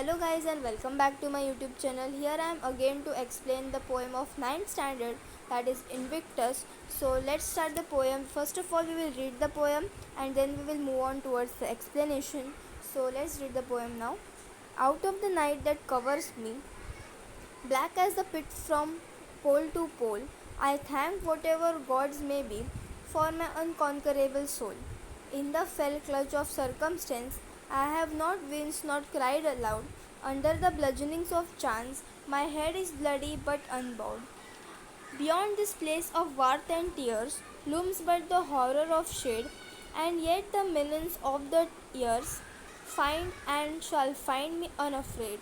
Hello guys and welcome back to my YouTube channel. Here I am again to explain the poem of 9th standard, that is Invictus. So let's start the poem. First of all we will read the poem and then we will move on towards the explanation. So let's read the poem now. Out of the night that covers me, black as the pit from pole to pole, I thank whatever gods may be for my unconquerable soul. In the fell clutch of circumstance, I have not winced nor cried aloud. Under the bludgeonings of chance, my head is bloody but unbowed. Beyond this place of warmth and tears looms but the horror of shade, and yet the millions of the years find and shall find me unafraid.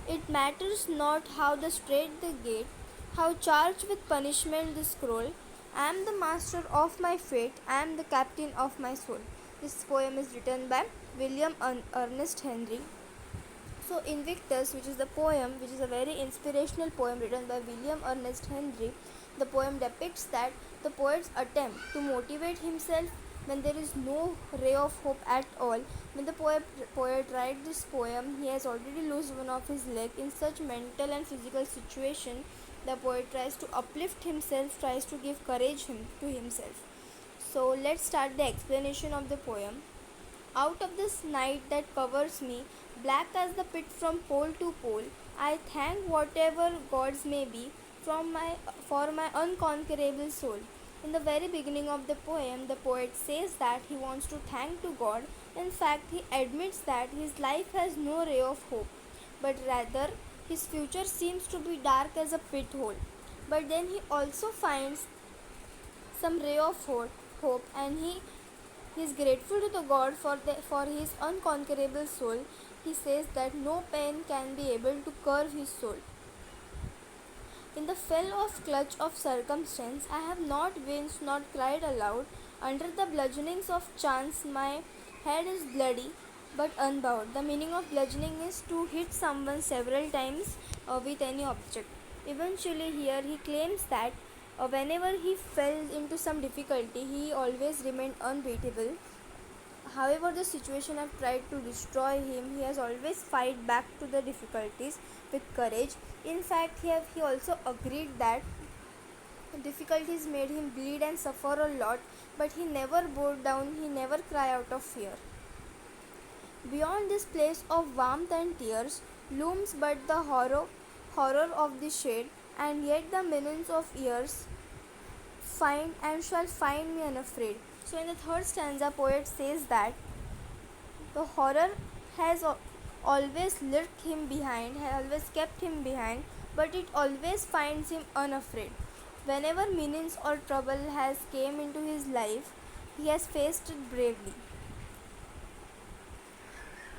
It matters not how the straight the gate, how charged with punishment the scroll. I am the master of my fate, I am the captain of my soul. This poem is written by William Ernest Henley. So Invictus, which is the poem, which is a very inspirational poem written by William Ernest Henley, the poem depicts that the poet's attempt to motivate himself when there is no ray of hope at all. When the poet writes this poem, he has already lost one of his leg. In such mental and physical situation, the poet tries to uplift himself, tries to give courage to himself. So let's start the explanation of the poem. Out of this night that covers me, black as the pit from pole to pole, I thank whatever gods may be for my unconquerable soul. In the very beginning of the poem, the poet says that he wants to thank to God. In fact, he admits that his life has no ray of hope, but rather his future seems to be dark as a pit hole. But then he also finds some ray of hope, and he is grateful to the God for his unconquerable soul. He says that no pain can be able to curb his soul. In the fell of clutch of circumstance, I have not winced nor cried aloud. Under the bludgeonings of chance, my head is bloody but unbowed. The meaning of bludgeoning is to hit someone several times with any object. Eventually, here he claims that whenever he fell into some difficulty, he always remained unbeatable. However, the situation have tried to destroy him, he has always fight back to the difficulties with courage. In fact, he also agreed that difficulties made him bleed and suffer a lot, but he never bowed down, he never cried out of fear. Beyond this place of warmth and tears looms but the horror of the shade, and yet the millions of years find and shall find me unafraid. So in the third stanza, poet says that the horror has always lurked him behind, has always kept him behind, but it always finds him unafraid. Whenever meanings or trouble has came into his life, he has faced it bravely.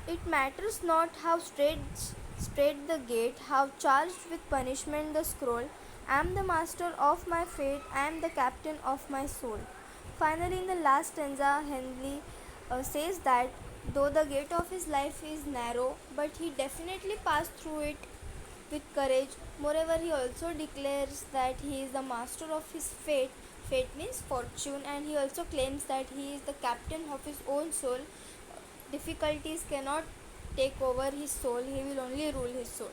It matters not how straight the gate, how charged with punishment the scroll. I am the master of my fate, I am the captain of my soul. Finally, in the last stanza, Henley says that though the gate of his life is narrow, but he definitely passed through it with courage. Moreover, he also declares that he is the master of his fate. Fate means fortune, and he also claims that he is the captain of his own soul. Difficulties cannot take over his soul, he will only rule his soul.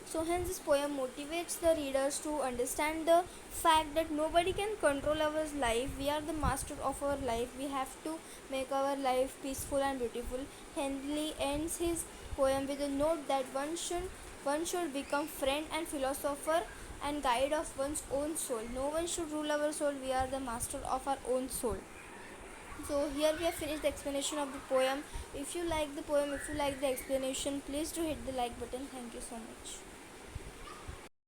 So hence this poem motivates the readers to understand the fact that nobody can control our life. We are the master of our life. We have to make our life peaceful and beautiful. Henley ends his poem with a note that one should become friend and philosopher and guide of one's own soul. No one should rule our soul. We are the master of our own soul. So here we have finished the explanation of the poem. If you like the poem, if you like the explanation, please do hit the like button. Thank you so much.